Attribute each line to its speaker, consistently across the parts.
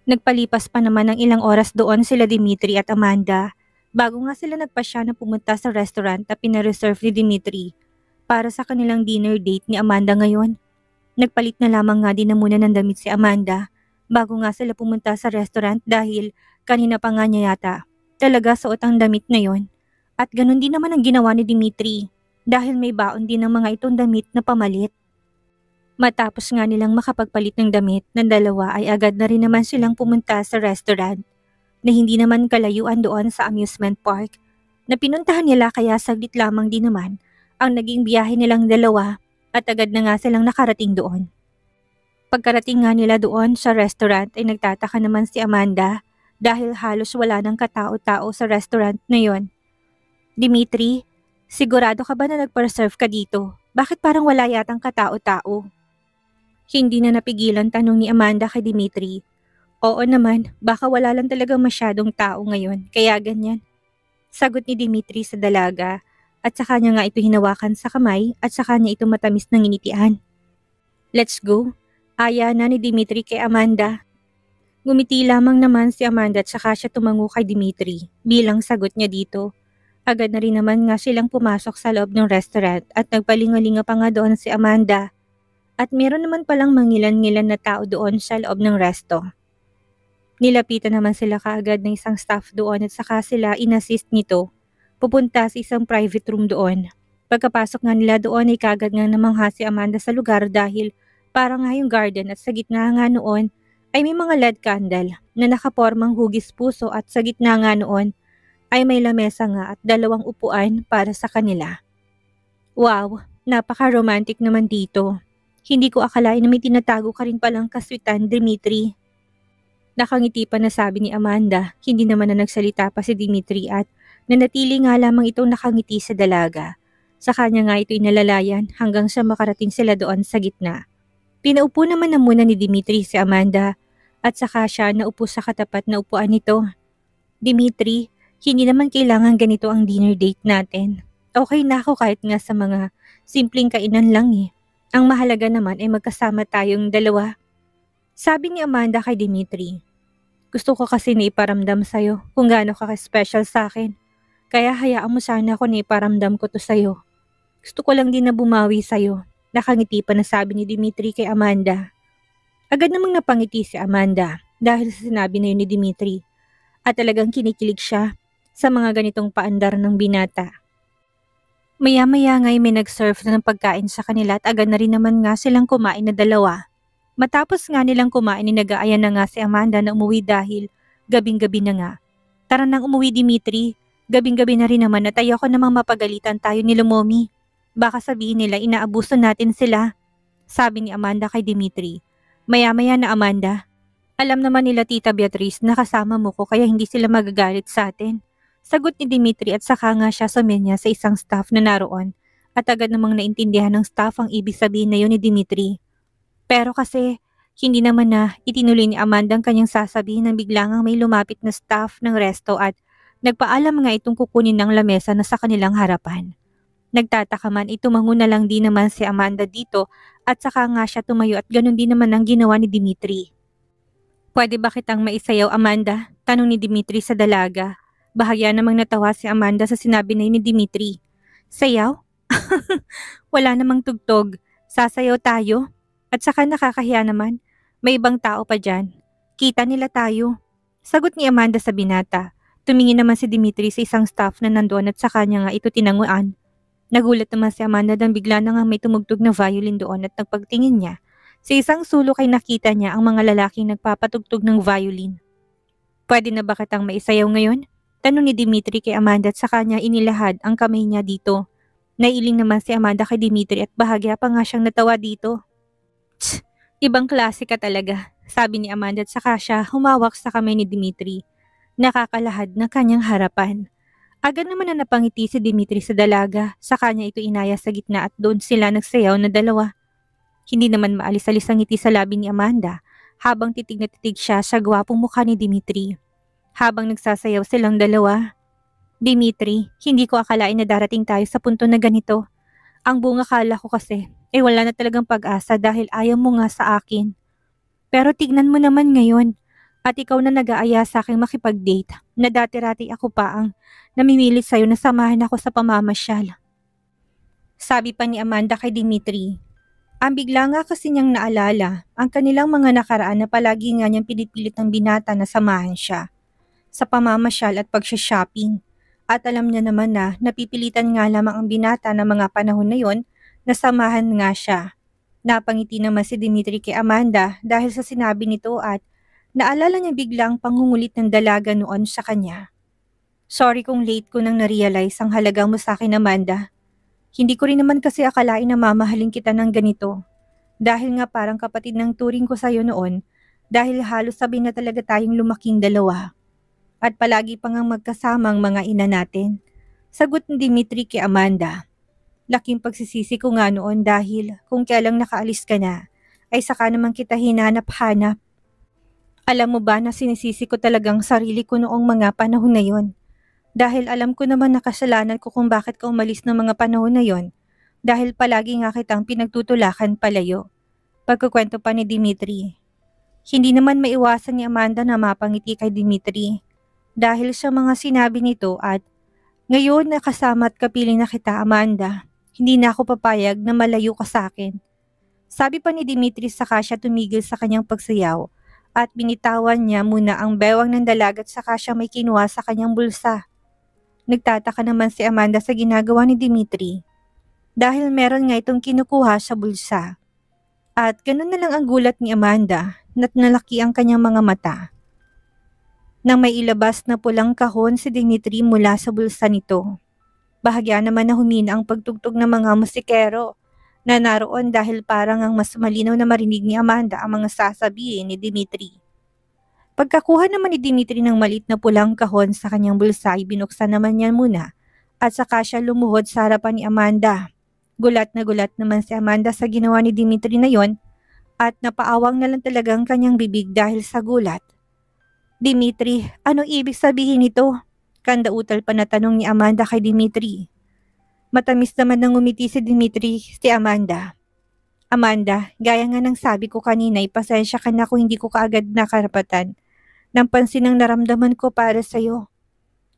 Speaker 1: Nagpalipas pa naman ng ilang oras doon sila Dimitri at Amanda bago nga sila nagpasya na pumunta sa restaurant na pinareserve ni Dimitri para sa kanilang dinner date ni Amanda ngayon. Nagpalit na lamang nga din na muna ng damit si Amanda bago nga sila pumunta sa restaurant dahil kanina pa nga niya yata talaga suot ang damit na yon. At ganun din naman ang ginawa ni Dimitri dahil may baon din ng mga itong damit na pamalit. Matapos nga nilang makapagpalit ng damit ng dalawa ay agad na rin naman silang pumunta sa restaurant na hindi naman kalayuan doon sa amusement park na pinuntahan nila kaya saglit lamang din naman ang naging biyahe nilang dalawa at agad na nga silang nakarating doon. Pagkarating nga nila doon sa restaurant ay nagtataka naman si Amanda dahil halos wala ng katao-tao sa restaurant na yon. Dimitri, sigurado ka ba na nagpa-reserve ka dito? Bakit parang wala yatang katao-tao? Hindi na napigilan tanong ni Amanda kay Dimitri. Oo naman, baka wala lang talagang masyadong tao ngayon, kaya ganyan. Sagot ni Dimitri sa dalaga at saka niya nga ito hinawakan sa kamay at saka niya ito matamis ng initian. Let's go. Aya na ni Dimitri kay Amanda. Ngumiti lamang naman si Amanda at saka siya tumango kay Dimitri bilang sagot niya dito. Agad na rin naman nga silang pumasok sa loob ng restaurant at nagpalingalinga pa nga doon si Amanda. At meron naman palang mangilan-ngilan na tao doon sa loob ng resto. Nilapitan naman sila kaagad ng isang staff doon at saka sila inassist nito. Pupunta sa isang private room doon. Pagkapasok nga nila doon ay kaagad nga namangha si Amanda sa lugar dahil parang nga yung garden at sa gitna nga noon ay may mga LED candle na nakapormang hugis puso at sa gitna nga noon ay may lamesa nga at 2 upuan para sa kanila. Wow, napaka-romantic naman dito. Hindi ko akalain na may tinatago ka rin palang kaswitan, Dimitri. Nakangiti pa na sabi ni Amanda, hindi naman na nagsalita pa si Dimitri at nanatili nga lamang itong nakangiti sa dalaga. Sa kanya nga ito inalalayan hanggang sa makarating sila doon sa gitna. Pinaupo naman na muna ni Dimitri si Amanda at saka siya naupo sa katapat na upuan nito. Dimitri, hindi naman kailangan ganito ang dinner date natin. Okay na ako kahit nga sa mga simpleng kainan lang eh. Ang mahalaga naman ay magkasama tayong dalawa. Sabi ni Amanda kay Dimitri. Gusto ko kasi na iparamdam sa'yo kung gaano ka special sa akin. Kaya hayaan mo sana ako na iparamdam ko to sa'yo. Gusto ko lang din na bumawi sa'yo. Nakangiti pa na sabi ni Dimitri kay Amanda. Agad namang napangiti si Amanda dahil sa sinabi na yun ni Dimitri. At talagang kinikilig siya sa mga ganitong paandar ng binata. Maya-maya nga'y may nag-serve na ng pagkain sa kanila at agad na rin naman nga silang kumain na dalawa. Matapos nga nilang kumain nag-aayan na nga si Amanda na umuwi dahil gabing-gabi na nga. Tara nang umuwi Dimitri, gabing-gabi na rin naman at ayoko namang mapagalitan tayo ni Lumomi. Baka sabihin nila inaabuso natin sila, sabi ni Amanda kay Dimitri. Maya-maya na Amanda. Alam naman nila Tita Beatrice na kasama mo ko kaya hindi sila magagalit sa atin. Sagot ni Dimitri at saka nga siya sumenya sa isang staff na naroon at agad namang naintindihan ng staff ang ibig sabihin na yun ni Dimitri. Pero kasi hindi naman na itinuloy ni Amanda ang kanyang sasabihin nang biglang may lumapit na staff ng resto at nagpaalam nga itong kukunin ng lamesa na sa kanilang harapan. Nagtataka man tumango na lang din naman si Amanda dito at saka nga siya tumayo at ganun din naman ang ginawa ni Dimitri. Pwede ba kitang maisayaw Amanda? Tanong ni Dimitri sa dalaga. Bahagya namang natawa si Amanda sa sinabi na ni Dimitri. Sayaw? Wala namang tugtog. Sasayaw tayo. At saka nakakahiya naman. May ibang tao pa dyan. Kita nila tayo. Sagot ni Amanda sa binata. Tumingin naman si Dimitri sa isang staff na nandoon at saka niya nga ito tinanguan. Nagulat naman si Amanda nang bigla na nga may tumugtog na violin doon at nagpagtingin niya. Sa isang sulok ay nakita niya ang mga lalaking nagpapatugtog ng violin. Pwede na ba kitang maisayaw ngayon? Tanong ni Dimitri kay Amanda at saka niya inilahad ang kamay niya dito. Nailing naman si Amanda kay Dimitri at bahagya pa nga siyang natawa dito. Tsk, ibang klase ka talaga, sabi ni Amanda at saka siya humawak sa kamay ni Dimitri. Nakakalahad ng kanyang harapan. Agad naman na napangiti si Dimitri sa dalaga, sa kanya ito inaya sa gitna at doon sila nagsayaw na dalawa. Hindi naman maalis-alis ang ngiti sa labi ni Amanda habang titig na titig siya sa gwapong mukha ni Dimitri. Habang nagsasayaw silang dalawa. Dimitri, hindi ko akalain na darating tayo sa punto na ganito. Ang buong akala ko kasi, wala na talagang pag-asa dahil ayaw mo nga sa akin. Pero tignan mo naman ngayon, At ikaw na nag-aaya sa aking makipag-date na dati-rati ako pa ang namimilit sa'yo na samahan ako sa pamamasyal. Sabi pa ni Amanda kay Dimitri. Ang bigla nga kasi niyang naalala ang kanilang mga nakaraan na palagi nga niyang pinipilit ng binata na samahan siya sa pamamasyal at pagsha-shopping. At alam niya naman na napipilitan nga lamang ang binata ng mga panahon na yon na samahan nga siya. Napangiti naman si Dimitri kay Amanda dahil sa sinabi nito at naalala niya biglang pangungulit ng dalaga noon sa kanya. Sorry kung late ko nang na-realize ang halaga mo sa akin, Amanda. Hindi ko rin naman kasi akalain na mamahalin kita ng ganito. Dahil nga parang kapatid ng turing ko sa'yo noon dahil halos sabi na talaga tayong lumaking dalawa. At palagi pa ngang magkasamang mga ina natin. Sagot ni Dimitri kay Amanda. Laking pagsisisi ko nga noon dahil kung kailang nakaalis ka na, ay saka naman kita hinanap-hanap. Alam mo ba na sinisisi ko talagang sarili ko noong mga panahon na yon? Dahil alam ko naman na kasalanan ko kung bakit ka umalis ng mga panahon na yon. Dahil palagi nga kitang pinagtutulakan palayo. Pagkukwento pa ni Dimitri. Hindi naman maiwasan ni Amanda na mapangiti kay Dimitri. Dahil sa mga sinabi nito at ngayon nakasama at kapiling na kita, Amanda, hindi na ako papayag na malayo ka sa akin. Sabi pa ni Dimitri saka siya tumigil sa kanyang pagsayaw at binitawan niya muna ang bewang ng dalaga at saka siya may kinuha sa kanyang bulsa. Nagtataka naman si Amanda sa ginagawa ni Dimitri dahil meron nga itong kinukuha sa bulsa. At ganun na lang ang gulat ni Amanda na't nalaki ang kanyang mga mata. Nang may ilabas na pulang kahon si Dimitri mula sa bulsa nito. Bahagya naman na humina ang pagtugtog ng mga musikero na naroon dahil parang ang mas malinaw na marinig ni Amanda ang mga sasabihin ni Dimitri. Pagkakuha naman ni Dimitri ng maliit na pulang kahon sa kanyang bulsa ay binuksan naman niya muna at saka siya lumuhod sa harapan ni Amanda. Gulat naman si Amanda sa ginawa ni Dimitri na yon at napaawang na lang talagang kanyang bibig dahil sa gulat. Dimitri, anong ibig sabihin nito? Kandautal pa na tanong ni Amanda kay Dimitri. Matamis naman nang umiti si Dimitri si Amanda. Amanda, gaya nga ng sabi ko kanina, ipasensya ka na kung hindi ko kaagad nakarapatan ng pansin ang naramdaman ko para sa'yo.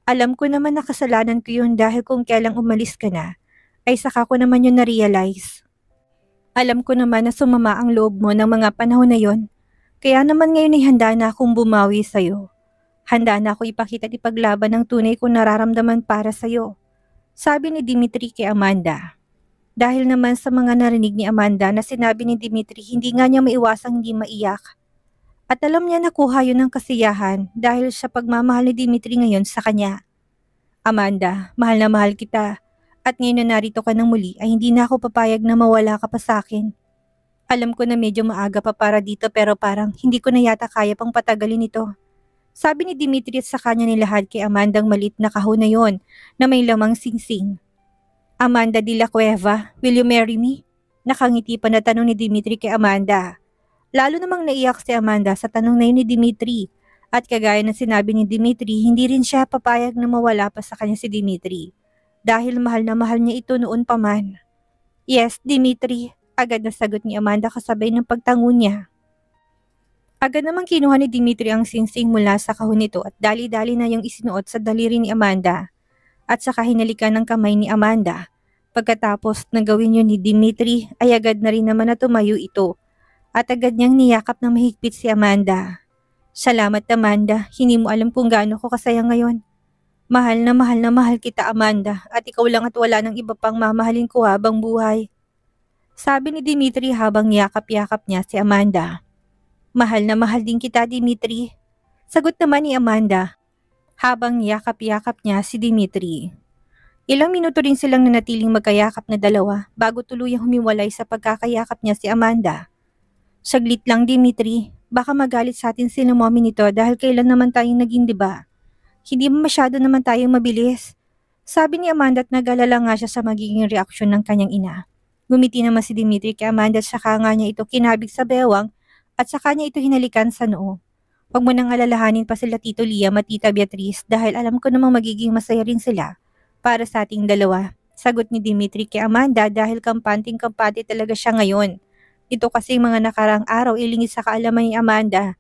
Speaker 1: Alam ko naman na kasalanan ko yun dahil kung kailang umalis ka na, ay saka ko naman yun na-realize. Alam ko naman na sumama ang loob mo ng mga panahon na yon. Kaya naman ngayon ay handa na akong bumawi sa'yo. Handa na ako ipakita at ipaglaban ang tunay kong nararamdaman para sa'yo. Sabi ni Dimitri kay Amanda. Dahil naman sa mga narinig ni Amanda na sinabi ni Dimitri, hindi nga niya maiwasang hindi maiyak. At alam niya nakuha yun ng kasiyahan dahil sa pagmamahal ni Dimitri ngayon sa kanya. Amanda, mahal na mahal kita. At ngayon na narito ka ng muli ay hindi na ako papayag na mawala ka pa sa akin. Alam ko na medyo maaga pa para dito pero parang hindi ko na yata kaya pang patagalin ito. Sabi ni Dimitri at sa kanya nilahad kay Amandang malit na kahon na yon na may lamang singsing. Amanda de la Cueva, will you marry me? Nakangiti pa na tanong ni Dimitri kay Amanda. Lalo namang naiyak si Amanda sa tanong na yun ni Dimitri at kagaya ng sinabi ni Dimitri, hindi rin siya papayag na mawala pa sa kanya si Dimitri dahil mahal na mahal niya ito noon pa man. Yes, Dimitri. Agad na sagot ni Amanda kasabay ng pagtango niya. Agad namang kinuha ni Dimitri ang singsing mula sa kahon nito at dali-dali na yung isinuot sa daliri ni Amanda at saka hinalikan ng kamay ni Amanda. Pagkatapos na gawin yun ni Dimitri ay agad na rin naman na tumayo ito at agad niyang niyakap ng mahigpit si Amanda. Salamat Amanda, hindi mo alam kung gaano ko kasaya ngayon. Mahal na mahal kita Amanda at ikaw lang at wala ng iba pang mamahalin ko habang buhay. Sabi ni Dimitri habang yakap-yakap niya si Amanda. Mahal na mahal din kita, Dimitri. Sagot naman ni Amanda habang yakap-yakap niya si Dimitri. Ilang minuto rin silang nanatiling magkayakap na dalawa bago tuluyang humiwalay sa pagkakayakap niya si Amanda. Saglit lang, Dimitri. Baka magalit sa atin sila mommy nito dahil kailan naman tayong naging diba? Hindi masyado naman tayong mabilis. Sabi ni Amanda at nag-alala nga siya sa magiging reaksyon ng kanyang ina. Gumiti naman si Dimitri kay Amanda at saka nga niya ito kinabig sa bewang at saka niya ito hinalikan sa noo. Huwag mo nang alalahanin pa sila Tito Liam at Tita Beatrice dahil alam ko namang magiging masaya rin sila para sa ating dalawa. Sagot ni Dimitri kay Amanda dahil kampanting-kampante talaga siya ngayon. Ito kasi mga nakarang araw ilingid sa kaalaman ni Amanda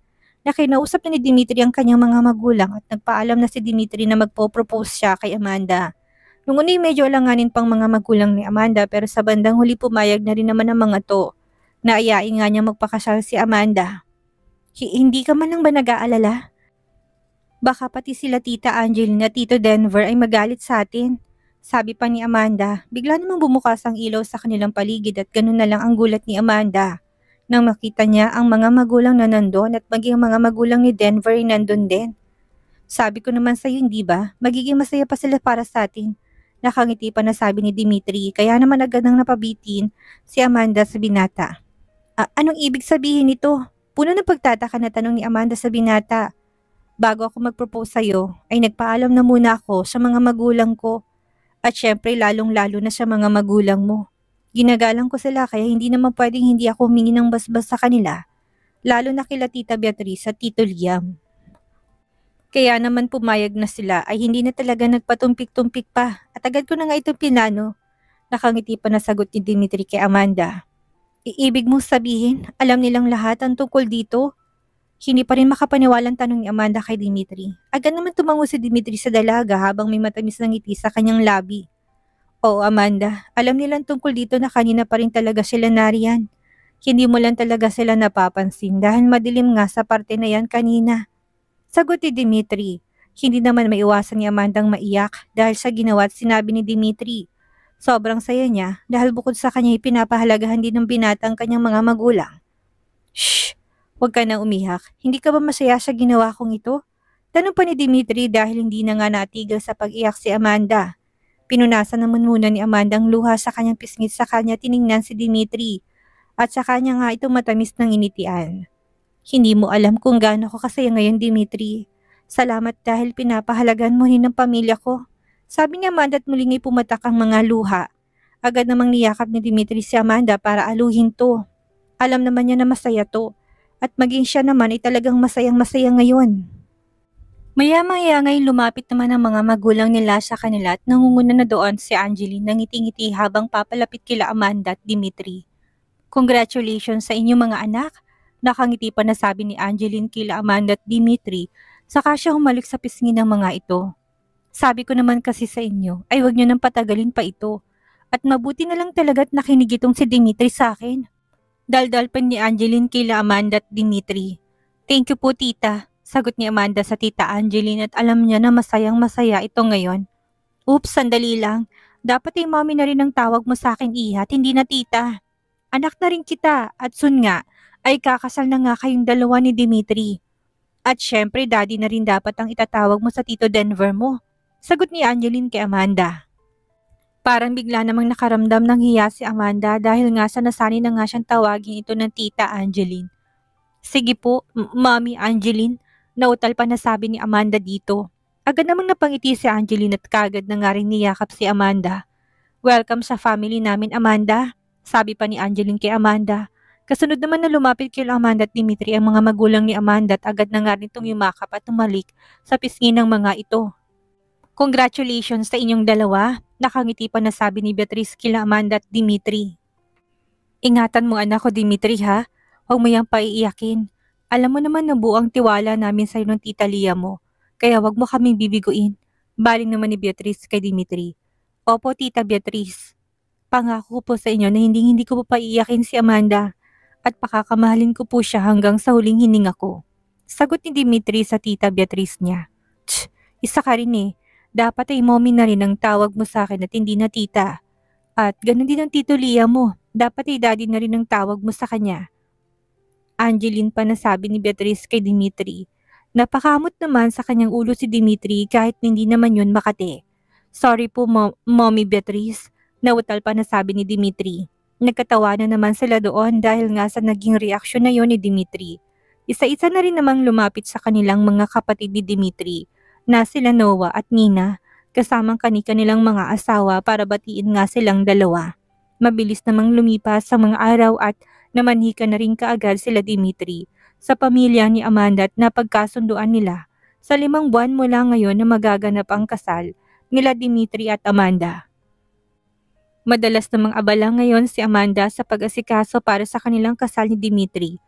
Speaker 1: na kinausap na ni Dimitri ang kanyang mga magulang at nagpaalam na si Dimitri na magpo-propose siya kay Amanda. Nung una'y medyo alanganin pang mga magulang ni Amanda pero sa bandang huli pumayag na rin naman ang mga to. Naayain nga niya magpakasal si Amanda. Hindi ka man lang ba nag-aalala? Baka pati sila Tita Angeline at Tito Denver ay magalit sa atin. Sabi pa ni Amanda, bigla namang bumukas ang ilaw sa kanilang paligid at ganun na lang ang gulat ni Amanda. Nang makita niya ang mga magulang na nandun at maging ang mga magulang ni Denver ay nandun din. Sabi ko naman sa'yo, hindi ba? Magiging masaya pa sila para sa atin. Nakangiti pa na sabi ni Dimitri, kaya naman agad nang napabitin si Amanda sa binata. Anong ibig sabihin nito? Puno ng pagtataka na tanong ni Amanda sa binata. Bago ako mag-propose sa'yo, ay nagpaalam na muna ako sa mga magulang ko. At syempre lalong-lalo na sa mga magulang mo. Ginagalang ko sila kaya hindi naman pwedeng hindi ako humingi ng basbas sa kanila. Lalo na kila Tita Beatrice at Tito Liam. Kaya naman pumayag na sila ay hindi na talaga nagpatumpik-tumpik pa at agad ko na nga itong pinano. Nakangiti pa na sagot ni Dimitri kay Amanda. Iibig mo sabihin, alam nilang lahat ang tungkol dito? Hindi pa rin makapaniwalang tanong ni Amanda kay Dimitri. Agad naman tumango si Dimitri sa dalaga habang may matamis na ngiti sa kanyang labi. Oo Amanda, alam nilang tungkol dito na kanina pa rin talaga sila nariyan. Hindi mo lang talaga sila napapansin dahil madilim nga sa parte na yan kanina. Sagot ni Dimitri. Hindi naman maiwasan ni Amandang maiyak dahil sa ginawa at sinabi ni Dimitri. Sobrang saya niya dahil bukod sa kanya pinapahalagahan din ng binatang kanyang mga magulang. Shh! Huwag ka na umiyak. Hindi ka ba masaya sa ginawa kong ito? Tanong pa ni Dimitri dahil hindi na nga natigil sa pag-iyak si Amanda. Pinunasan naman muna ni Amanda ang luha sa kanyang pisngit sa kanya tiningnan si Dimitri at sa kanya nga itong matamis ng initian. Hindi mo alam kung gaano ko kasaya ngayon, Dimitri. Salamat dahil pinapahalagan mo rin ng pamilya ko. Sabi ni Amanda at muling ay pumatak ang mga luha. Agad namang niyakap ni Dimitri si Amanda para aluhin to. Alam naman niya na masaya to. At maging siya naman ay talagang masayang-masaya ngayon. Maya-maya ngayon lumapit naman ang mga magulang nila sa kanila at nangunguna na doon si Angeline na ngiti-ngiti habang papalapit kila Amanda at Dimitri. Congratulations sa inyong mga anak. Nakangiti pa na sabi ni Angeline kila Amanda at Dimitri saka siya humalik sa pisngi ng mga ito. Sabi ko naman kasi sa inyo ay huwag niyo nang patagalin pa ito at mabuti na lang talaga at nakinig itong si Dimitri sa akin. Daldal pa ni Angeline kila Amanda at Dimitri. Thank you po tita, sagot ni Amanda sa tita Angeline at alam niya na masayang-masaya ito ngayon. Oops, sandali lang. Dapat ay mommy na rin ang tawag mo sa akin ihat, hindi na tita. Anak na rin kita at soon nga ay kakasal na nga kayong dalawa ni Dimitri. At syempre daddy na rin dapat ang itatawag mo sa Tito Denver mo, sagot ni Angeline kay Amanda. Parang bigla namang nakaramdam ng hiya si Amanda dahil nga sa nasanay na nga siyang tawagin ito ng Tita Angeline. Sige po, Mommy Angeline, nautal pa na sabi ni Amanda dito. Agad namang napangiti si Angeline at kagad na nga rin niyakap si Amanda. Welcome sa family namin Amanda, sabi pa ni Angeline kay Amanda. Kasunod naman na lumapit kay Amanda at Dimitri ang mga magulang ni Amanda at agad na nga rin itong yumakap at tumalik sa pisngi ng mga ito. Congratulations sa inyong dalawa, nakangiti pa na sabi ni Beatrice kila Amanda at Dimitri. Ingatan mo anak ko Dimitri ha, huwag mo yang paiiyakin. Alam mo naman na buong tiwala namin sa iyo ng tita Lia mo, kaya huwag mo kaming bibiguin. Baling naman ni Beatrice kay Dimitri. Opo tita Beatrice, pangako po sa inyo na hindi ko pa paiiyakin si Amanda at pakakamahalin ko po siya hanggang sa huling hininga ko. Sagot ni Dimitri sa tita Beatrice niya. Tch, isa ka rin eh. Dapat ay mommy na rin ang tawag mo sa akin at hindi na tita. At ganun din ang tito Lia mo. Dapat ay daddy na rin ang tawag mo sa kanya. Angeline pa nasabi ni Beatrice kay Dimitri. Napakamot naman sa kanyang ulo si Dimitri kahit hindi naman yun makate. Sorry po mommy Beatrice. Nautal pa nasabi ni Dimitri. Nagkatawa na naman sila doon dahil nga sa naging reaksyon na yon ni Dimitri. Isa-isa na rin namang lumapit sa kanilang mga kapatid ni Dimitri na sila Noah at Nina, kasamang kani-kanilang mga asawa para batiin nga silang dalawa. Mabilis namang lumipas sa mga araw at namanhika na rin kaagad sila Dimitri sa pamilya ni Amanda at napagkasunduan nila sa 5 buwan mula ngayon na magaganap ang kasal nila Dimitri at Amanda. Madalas namang abala ngayon si Amanda sa pag-asikaso para sa kanilang kasal ni Dimitri.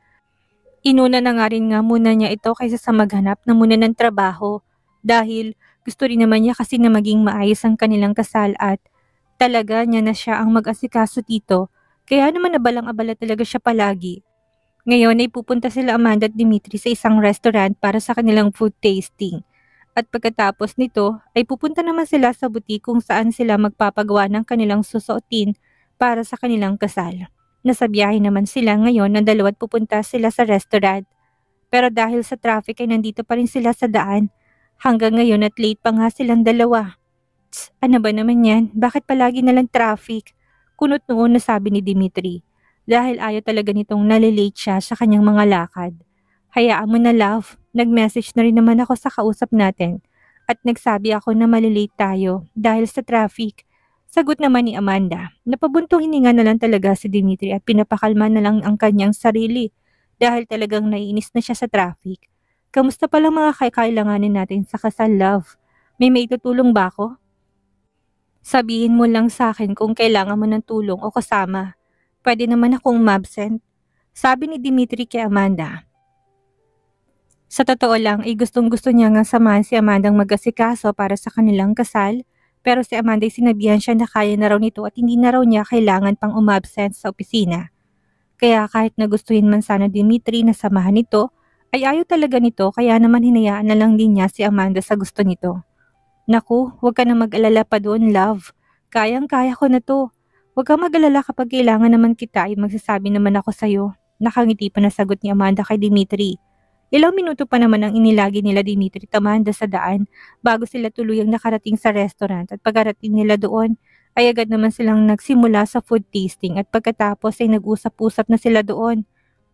Speaker 1: Inuna na nga rin nga muna niya ito kaysa sa maghanap na muna ng trabaho dahil gusto rin naman niya kasi na maging maayos ang kanilang kasal at talaga niya na siya ang mag-asikaso dito. Kaya naman nabalang-abala talaga siya palagi. Ngayon ay pupunta sila Amanda at Dimitri sa isang restaurant para sa kanilang food tasting. At pagkatapos nito ay pupunta naman sila sa butik kung saan sila magpapagawa ng kanilang susuotin para sa kanilang kasal. Nasa biyahe naman sila ngayon ng dalawa't pupunta sila sa restaurant. Pero dahil sa traffic ay nandito pa rin sila sa daan. Hanggang ngayon at late pa nga silang dalawa. Tsk, ano ba naman yan? Bakit palagi nalang traffic? Kunot noon na sabi ni Dimitri. Dahil ayaw talaga nitong nalilate siya sa kanyang mga lakad. Hayaan mo na love, nag-message na rin naman ako sa kausap natin. At nagsabi ako na malilate tayo dahil sa traffic. Sagot naman ni Amanda, napabuntong hininga na lang talaga si Dimitri at pinapakalma na lang ang kanyang sarili dahil talagang naiinis na siya sa traffic. Kamusta palang mga kakailanganin natin sa kasal love? May maitutulong ba ako? Sabihin mo lang sa akin kung kailangan mo ng tulong o kasama. Pwede naman akong umabsent. Sabi ni Dimitri kay Amanda. Sa totoo lang ay gustong-gusto niya nga samahan si Amandang mag-asikaso para sa kanilang kasal, pero si Amanda ay sinabihan siya na kaya na raw nito at hindi na raw niya kailangan pang umabsent sa opisina. Kaya kahit nagustuhin man sana Dimitri na samahan nito, ay ayaw talaga nito kaya naman hinayaan na lang din niya si Amanda sa gusto nito. Naku, huwag ka na mag-alala pa doon, love. Kayang-kaya ko na to. Huwag kang mag-alala kapag kailangan naman kita ay magsasabi naman ako sa'yo. Nakangiti pa na sagot ni Amanda kay Dimitri. Ilang minuto pa naman ang inilagi nila Dimitri at Amanda sa daan bago sila tuluyang nakarating sa restaurant at pagkarating nila doon ay agad naman silang nagsimula sa food tasting at pagkatapos ay nag-usap-usap na sila doon.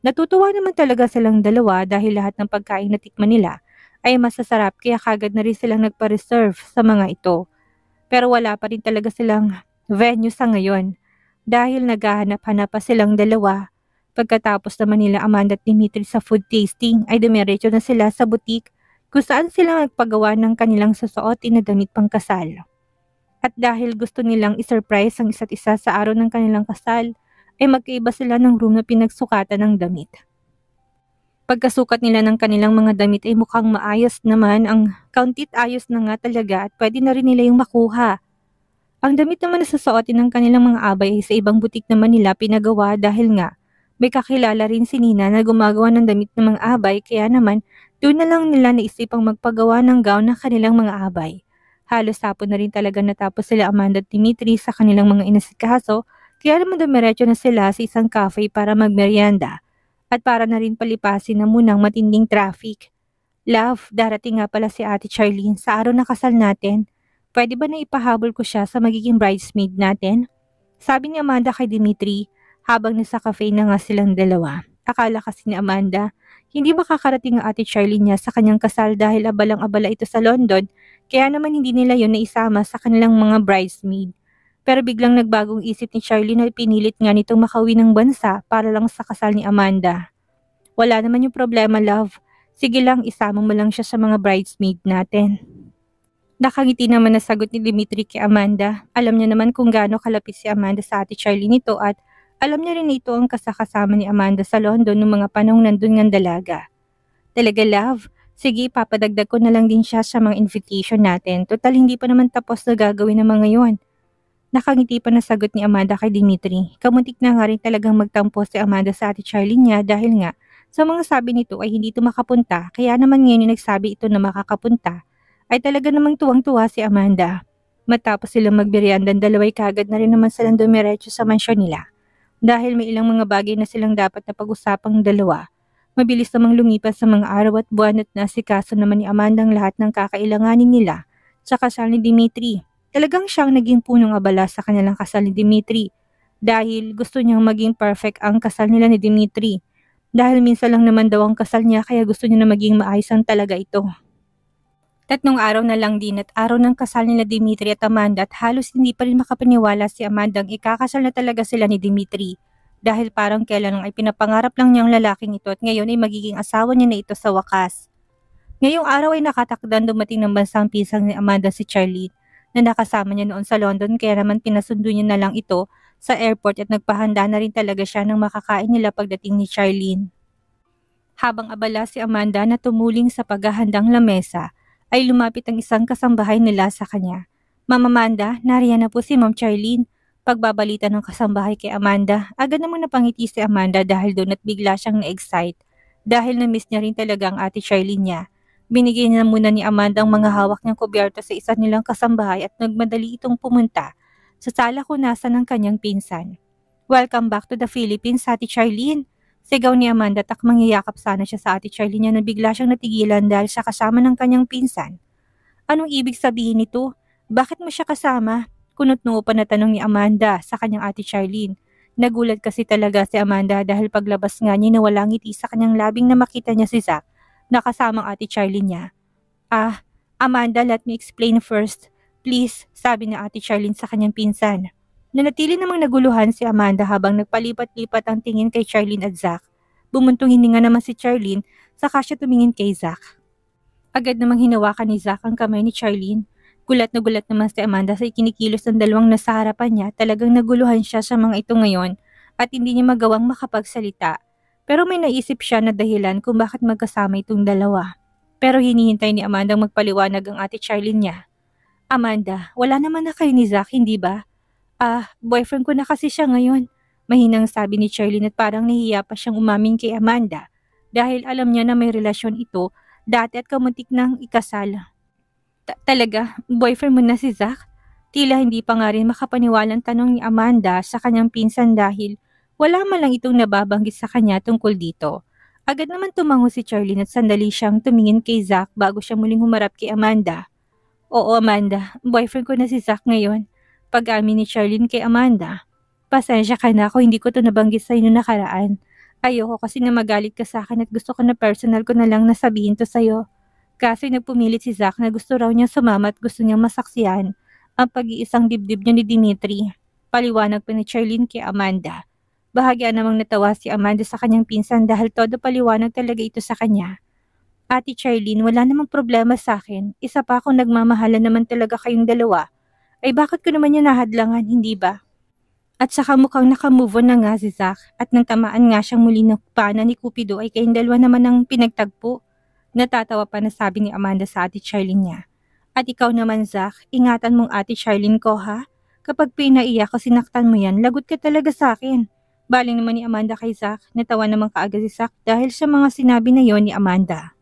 Speaker 1: Natutuwa naman talaga silang dalawa dahil lahat ng pagkain na tikman nila ay masasarap kaya kagad na rin silang nagpa-reserve sa mga ito. Pero wala pa rin talaga silang venue sa ngayon dahil naghahanap-hanap pa silang dalawa. Pagkatapos naman nila Amanda at Dimitri sa food tasting ay dumiretso na sila sa butik kung saan sila nagpagawa ng kanilang susuotin na damit pang kasal. At dahil gusto nilang isurprise ang isa't isa sa araw ng kanilang kasal, ay magkaiba sila ng room na pinagsukatan ng damit. Pagkasukat nila ng kanilang mga damit ay mukhang maayos naman, ang kauntit ayos na nga talaga at pwede na rin nila yung makuha. Ang damit naman na susuotin ng kanilang mga abay ay sa ibang butik naman nila pinagawa dahil nga may kakilala rin si Nina na gumagawa ng damit ng mga abay kaya naman doon na lang nila naisipang magpagawa ng gown ng kanilang mga abay. Halos hapon na rin talaga natapos sila Amanda at Dimitri sa kanilang mga inasikaso kaya naman dumiretso na sila sa isang cafe para magmerienda at para na rin palipasin na munang matinding traffic. Love, darating nga pala si Ate Charlene sa araw na kasal natin. Pwede ba na ipahabol ko siya sa magiging bridesmaid natin? Sabi ni Amanda kay Dimitri habang nasa cafe na nga silang dalawa. Akala kasi ni Amanda, hindi makakarating ang Ate Charlene niya sa kanyang kasal dahil abalang-abala ito sa London, kaya naman hindi nila yon naisama sa kanilang mga bridesmaid. Pero biglang nagbagong isip ni Charlene at pinilit nga nitong makauwi ng bansa para lang sa kasal ni Amanda. Wala naman yung problema, love. Sige lang, isama mo lang siya sa mga bridesmaid natin. Nakangiti naman na sagot ni Dimitri kay Amanda. Alam niya naman kung gaano kalapit si Amanda sa Ate Charlene nito at alam niya rin ito ang kasakasama ni Amanda sa London noong mga panahong nandun ngang dalaga. Talaga love, sige papadagdag ko na lang din siya sa mga invitation natin. Total hindi pa naman tapos na gagawin ng mga yon. Nakangiti pa na sagot ni Amanda kay Dimitri. Kamuntik na nga rin talagang magtampo si Amanda sa Ate Charlene niya dahil nga sa mga sabi nito ay hindi ito makapunta kaya naman ngayon yung nagsabi ito na makakapunta ay talaga namang tuwang-tuwa si Amanda. Matapos silang magbiryanda dalaway kagad na rin naman silang dumiretso sa mansyon nila. Dahil may ilang mga bagay na silang dapat na pag-usapang dalawa. Mabilis namang lumipas sa mga araw at buwan at nasikaso naman ni Amanda ang lahat ng kakailanganin nila sa kasal ni Dimitri. Talagang siyang naging punong abala sa kanilang kasal ni Dimitri dahil gusto niyang maging perfect ang kasal nila ni Dimitri. Dahil minsan lang naman daw ang kasal niya kaya gusto niya na maging maayos ang talaga ito. 3 araw na lang din at araw ng kasal nila Dimitri at Amanda at halos hindi pa rin makapaniwala si Amanda ang ikakasal na talaga sila ni Dimitri. Dahil parang kailan lang ay pinapangarap lang niya ang lalaking ito at ngayon ay magiging asawa niya na ito sa wakas. Ngayong araw ay nakatakdang dumating ng bansang pisang ni Amanda si Charlene na nakasama niya noon sa London kaya naman pinasundo niya na lang ito sa airport at nagpahanda na rin talaga siya ng makakain nila pagdating ni Charlene. Habang abala si Amanda na tumuling sa paghahandang lamesa, ay lumapit ang isang kasambahay nila sa kanya. Ma'am Amanda, nariyan na po si Ma'am Charlene. Pagbabalita ng kasambahay kay Amanda, agad namang napangiti si Amanda dahil doon at bigla siyang na-excite. Dahil na-miss niya rin talaga ang ate Charlene niya. Binigay niya muna ni Amanda ang mga hawak niyang kubyerto sa isa nilang kasambahay at nagmadali itong pumunta sa sala kunasan ng kanyang pinsan. Welcome back to the Philippines, Ate Charlene. Sigaw ni Amanda at mangyayakap sana siya sa Ate Charlene niya na bigla siyang natigilan dahil sa kasama ng kanyang pinsan. Anong ibig sabihin nito? Bakit mo siya kasama? Kunot-noo pa na tanong ni Amanda sa kanyang Ate Charlene. Nagulat kasi talaga si Amanda dahil paglabas nga niya nawala ngiti sa kanyang labing na makita niya si Zack na kasamang Ate Charlene niya. Amanda, let me explain first. Please, sabi ni Ate Charlene sa kanyang pinsan. Nanatili namang naguluhan si Amanda habang nagpalipat-lipat ang tingin kay Charlene at Zack. Bumuntong hininga naman si Charlene, saka siya tumingin kay Zack. Agad namang hinawakan ni Zack ang kamay ni Charlene. Gulat na gulat naman si Amanda sa ikinikilos ng dalawang nasa harapan niya. Talagang naguluhan siya sa mga ito ngayon at hindi niya magawang makapagsalita. Pero may naisip siya na dahilan kung bakit magkasama itong dalawa. Pero hinihintay ni Amanda magpaliwanag ang Ate Charlene niya. Amanda, wala naman na kayo ni Zack, hindi ba? Boyfriend ko na kasi siya ngayon. Mahinang sabi ni Charlene at parang nahihiya pa siyang umamin kay Amanda dahil alam niya na may relasyon ito dati at kamuntik nang ikasal. Talaga, boyfriend mo na si Zack? Tila hindi pa nga rin makapaniwalang tanong ni Amanda sa kanyang pinsan dahil wala man lang itong nababanggit sa kanya tungkol dito. Agad naman tumango si Charlene at sandali siyang tumingin kay Zack bago siya muling humarap kay Amanda. Oo Amanda, boyfriend ko na si Zack ngayon. Pag-amin ni Charlene kay Amanda. Pasensya ka na ako hindi ko to nabanggit sa inyo nakaraan. Ayoko kasi na magalit ka sa akin at gusto ko na personal ko na lang nasabihin to sa'yo. Kaso nagpumilit si Zack na gusto raw niya sumama at gusto niyang masaksihan ang pag-iisang dibdib niya ni Dimitri. Paliwanag pa ni Charlene kay Amanda. Bahagya namang natawa si Amanda sa kanyang pinsan dahil todo paliwanag talaga ito sa kanya. Ate Charlene, wala namang problema sa akin. Isa pa akong nagmamahalan naman talaga kayong dalawa. Ay bakit ko naman yun nahadlangan, hindi ba? At saka mukhang nakamove on na nga si Zack at nang tamaan nga siyang muli ng pana ni Cupido ay kayong dalawa naman ang pinagtagpo. Natatawa pa na sabi ni Amanda sa Ate Charlene niya. At ikaw naman Zack, ingatan mong Ate Charlene ko ha? Kapag pinaiyak o sinaktan mo yan, lagot ka talaga sa akin. Baling naman ni Amanda kay Zack, natawa namang kaagad si Zack dahil sa mga sinabi na yon ni Amanda.